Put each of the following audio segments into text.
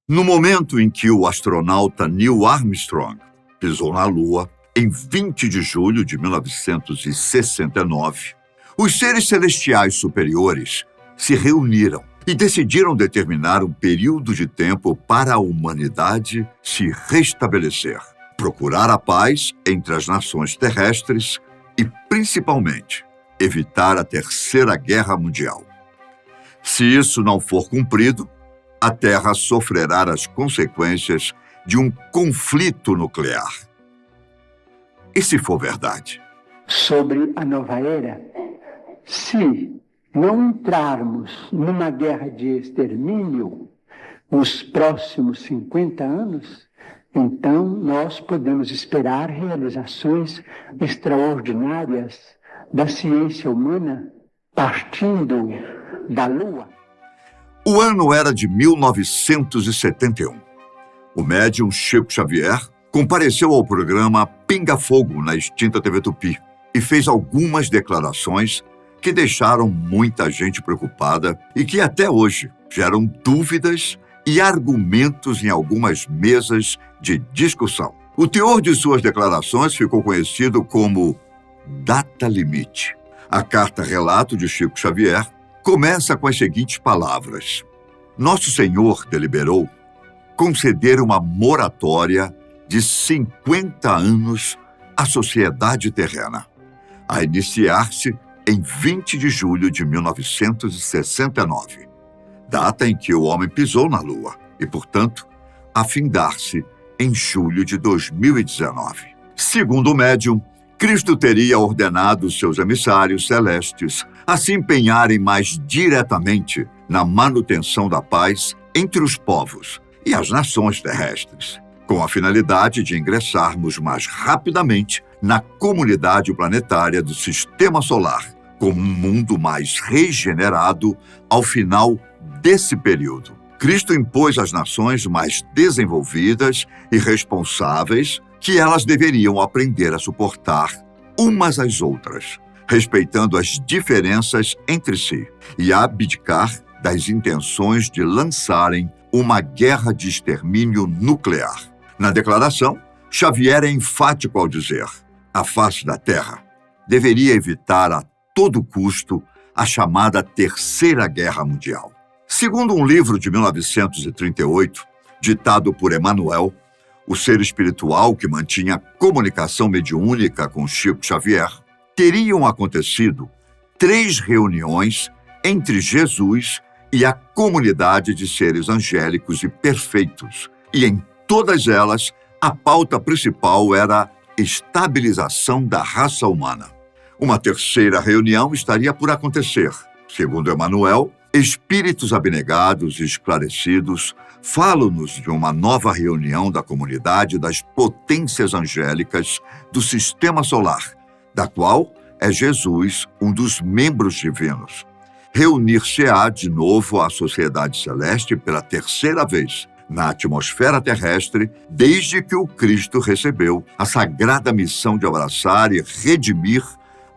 No momento em que o astronauta Neil Armstrong pisou na Lua, em 20 de julho de 1969, os seres celestiais superiores se reuniram e decidiram determinar um período de tempo para a humanidade se restabelecer, procurar a paz entre as nações terrestres e, principalmente, evitar a Terceira Guerra Mundial. Se isso não for cumprido, a Terra sofrerá as consequências de um conflito nuclear. E se for verdade? Sobre a nova era, se não entrarmos numa guerra de extermínio nos próximos 50 anos, então nós podemos esperar realizações extraordinárias da ciência humana partindo da Lua. O ano era de 1971. O médium Chico Xavier compareceu ao programa Pinga Fogo na extinta TV Tupi e fez algumas declarações que deixaram muita gente preocupada e que até hoje geram dúvidas e argumentos em algumas mesas de discussão. O teor de suas declarações ficou conhecido como data limite. A carta relato de Chico Xavier começa com as seguintes palavras: Nosso Senhor deliberou conceder uma moratória de 50 anos à sociedade terrena, a iniciar-se em 20 de julho de 1969, data em que o homem pisou na Lua e, portanto, a findar-se em julho de 2019. Segundo o médium, Cristo teria ordenado seus emissários celestes a se empenharem mais diretamente na manutenção da paz entre os povos e as nações terrestres, com a finalidade de ingressarmos mais rapidamente na comunidade planetária do Sistema Solar, como um mundo mais regenerado ao final desse período. Cristo impôs às nações mais desenvolvidas e responsáveis que elas deveriam aprender a suportar umas às outras, respeitando as diferenças entre si e abdicar das intenções de lançarem uma guerra de extermínio nuclear. Na declaração, Xavier é enfático ao dizer: a face da Terra deveria evitar a todo custo a chamada Terceira Guerra Mundial. Segundo um livro de 1938, ditado por Emmanuel, o ser espiritual que mantinha comunicação mediúnica com Chico Xavier, teriam acontecido 3 reuniões entre Jesus e a comunidade de seres angélicos e perfeitos, e em todas elas a pauta principal era a estabilização da raça humana. Uma terceira reunião estaria por acontecer. Segundo Emmanuel, espíritos abnegados e esclarecidos falam-nos de uma nova reunião da comunidade das potências angélicas do Sistema Solar, da qual é Jesus um dos membros divinos. Reunir-se-á de novo a sociedade celeste pela terceira vez na atmosfera terrestre, desde que o Cristo recebeu a sagrada missão de abraçar e redimir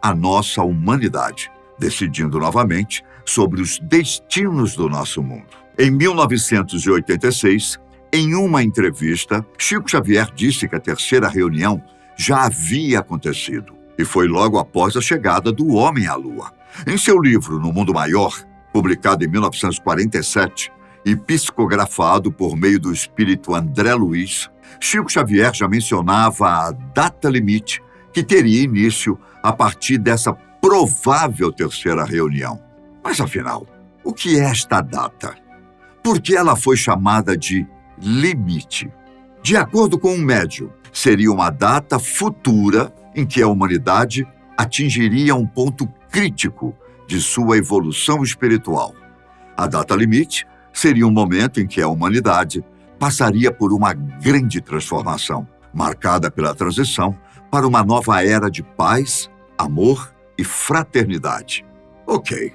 a nossa humanidade, decidindo novamente sobre os destinos do nosso mundo. Em 1986, em uma entrevista, Chico Xavier disse que a terceira reunião já havia acontecido e foi logo após a chegada do homem à Lua. Em seu livro No Mundo Maior, publicado em 1947 e psicografado por meio do espírito André Luiz, Chico Xavier já mencionava a data limite que teria início a partir dessa provável terceira reunião. Mas, afinal, o que é esta data? Por que ela foi chamada de limite? De acordo com um médium, seria uma data futura em que a humanidade atingiria um ponto crítico de sua evolução espiritual. A data limite seria um momento em que a humanidade passaria por uma grande transformação, marcada pela transição para uma nova era de paz, amor e fraternidade. Ok,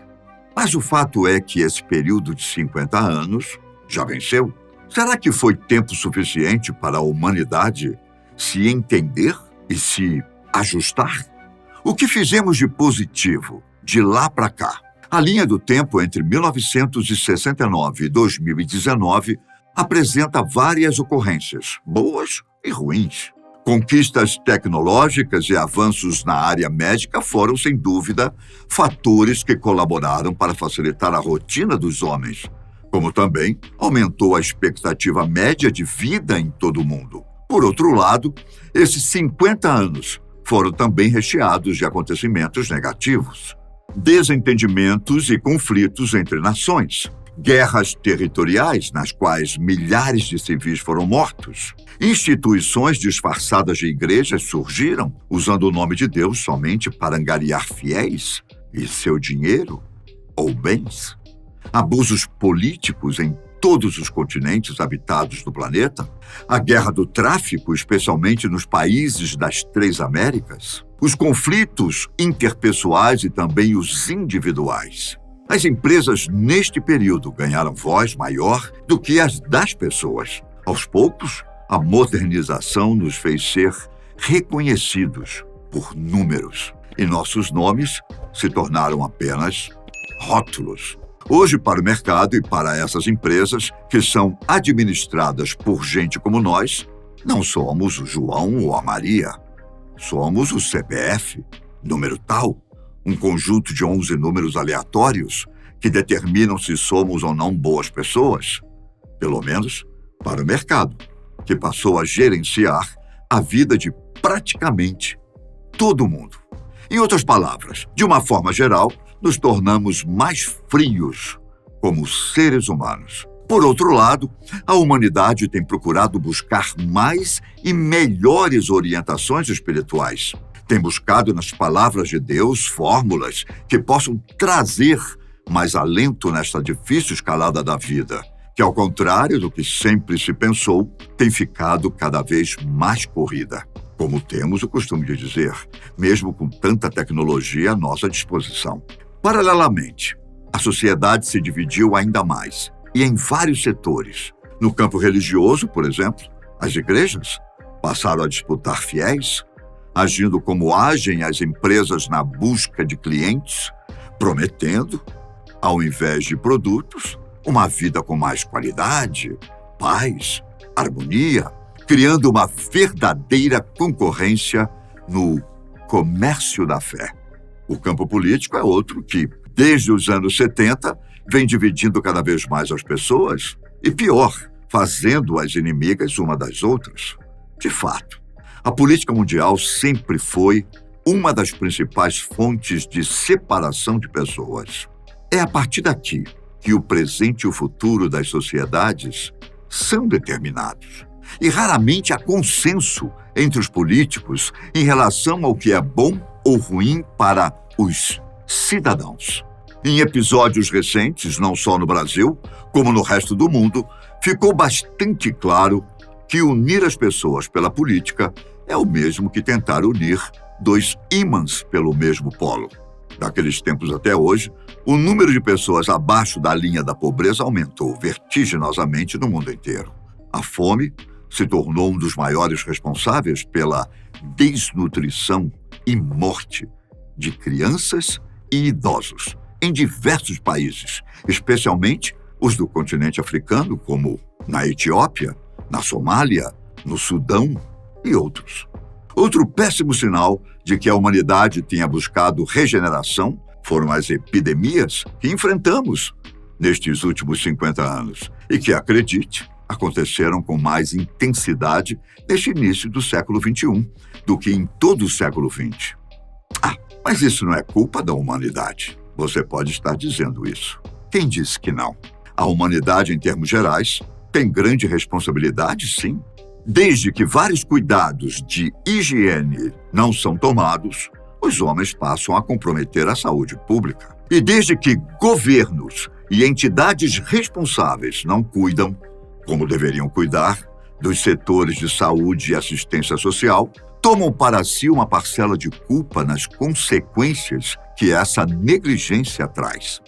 mas o fato é que esse período de 50 anos já venceu. Será que foi tempo suficiente para a humanidade se entender e se ajustar? O que fizemos de positivo de lá para cá? A linha do tempo entre 1969 e 2019 apresenta várias ocorrências, boas e ruins. Conquistas tecnológicas e avanços na área médica foram, sem dúvida, fatores que colaboraram para facilitar a rotina dos homens, como também aumentou a expectativa média de vida em todo o mundo. Por outro lado, esses 50 anos foram também recheados de acontecimentos negativos, desentendimentos e conflitos entre nações, guerras territoriais nas quais milhares de civis foram mortos, instituições disfarçadas de igrejas surgiram usando o nome de Deus somente para angariar fiéis e seu dinheiro ou bens, abusos políticos em todos os continentes habitados do planeta, a guerra do tráfico, especialmente nos países das 3 Américas, os conflitos interpessoais e também os individuais. As empresas, neste período, ganharam voz maior do que as das pessoas. Aos poucos, a modernização nos fez ser reconhecidos por números, e nossos nomes se tornaram apenas rótulos. Hoje, para o mercado e para essas empresas, que são administradas por gente como nós, não somos o João ou a Maria. Somos o CPF, número tal, um conjunto de 11 números aleatórios que determinam se somos ou não boas pessoas, pelo menos para o mercado, que passou a gerenciar a vida de praticamente todo mundo. Em outras palavras, de uma forma geral, nos tornamos mais frios como seres humanos. Por outro lado, a humanidade tem procurado buscar mais e melhores orientações espirituais. Tem buscado nas palavras de Deus fórmulas que possam trazer mais alento nesta difícil escalada da vida, que, ao contrário do que sempre se pensou, tem ficado cada vez mais corrida. Como temos o costume de dizer, mesmo com tanta tecnologia à nossa disposição. Paralelamente, a sociedade se dividiu ainda mais, e em vários setores. No campo religioso, por exemplo, as igrejas passaram a disputar fiéis, agindo como agem as empresas na busca de clientes, prometendo, ao invés de produtos, uma vida com mais qualidade, paz, harmonia, criando uma verdadeira concorrência no comércio da fé. O campo político é outro que, desde os anos 70, vem dividindo cada vez mais as pessoas e, pior, fazendo-as inimigas uma das outras. De fato, a política mundial sempre foi uma das principais fontes de separação de pessoas. É a partir daqui que o presente e o futuro das sociedades são determinados. E raramente há consenso entre os políticos em relação ao que é bom ou ruim para os cidadãos. Em episódios recentes, não só no Brasil, como no resto do mundo, ficou bastante claro que unir as pessoas pela política é o mesmo que tentar unir 2 ímãs pelo mesmo polo. Daqueles tempos até hoje, o número de pessoas abaixo da linha da pobreza aumentou vertiginosamente no mundo inteiro. A fome se tornou um dos maiores responsáveis pela desnutrição e morte de crianças e idosos em diversos países, especialmente os do continente africano, como na Etiópia, na Somália, no Sudão e outros. Outro péssimo sinal de que a humanidade tenha buscado regeneração foram as epidemias que enfrentamos nestes últimos 50 anos e que, acredite, aconteceram com mais intensidade neste início do século XXI do que em todo o século XX. Mas isso não é culpa da humanidade. Você pode estar dizendo isso. Quem disse que não? A humanidade, em termos gerais, tem grande responsabilidade, sim. Desde que vários cuidados de higiene não são tomados, os homens passam a comprometer a saúde pública. E desde que governos e entidades responsáveis não cuidam, como deveriam cuidar, dos setores de saúde e assistência social, tomam para si uma parcela de culpa nas consequências que essa negligência traz.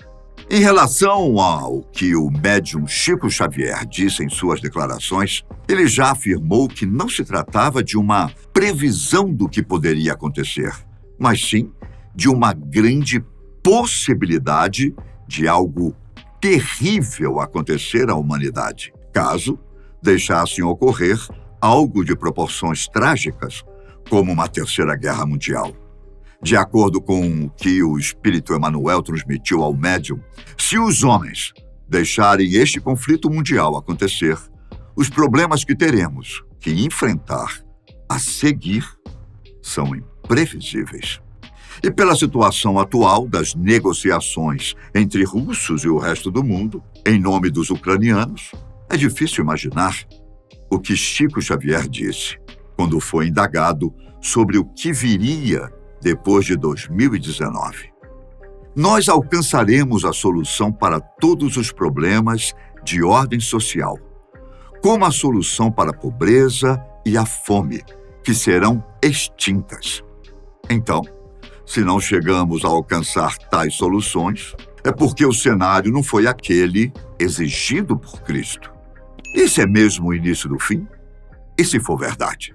Em relação ao que o médium Chico Xavier disse em suas declarações, ele já afirmou que não se tratava de uma previsão do que poderia acontecer, mas sim de uma grande possibilidade de algo terrível acontecer à humanidade. caso deixassem ocorrer algo de proporções trágicas, como uma terceira guerra mundial. De acordo com o que o Espírito Emmanuel transmitiu ao médium, se os homens deixarem este conflito mundial acontecer, os problemas que teremos que enfrentar a seguir são imprevisíveis. E pela situação atual das negociações entre russos e o resto do mundo, em nome dos ucranianos, é difícil imaginar o que Chico Xavier disse quando foi indagado sobre o que viria depois de 2019. Nós alcançaremos a solução para todos os problemas de ordem social, como a solução para a pobreza e a fome, que serão extintas. Então, se não chegamos a alcançar tais soluções, é porque o cenário não foi aquele exigido por Cristo. Esse é mesmo o início do fim? E se for verdade?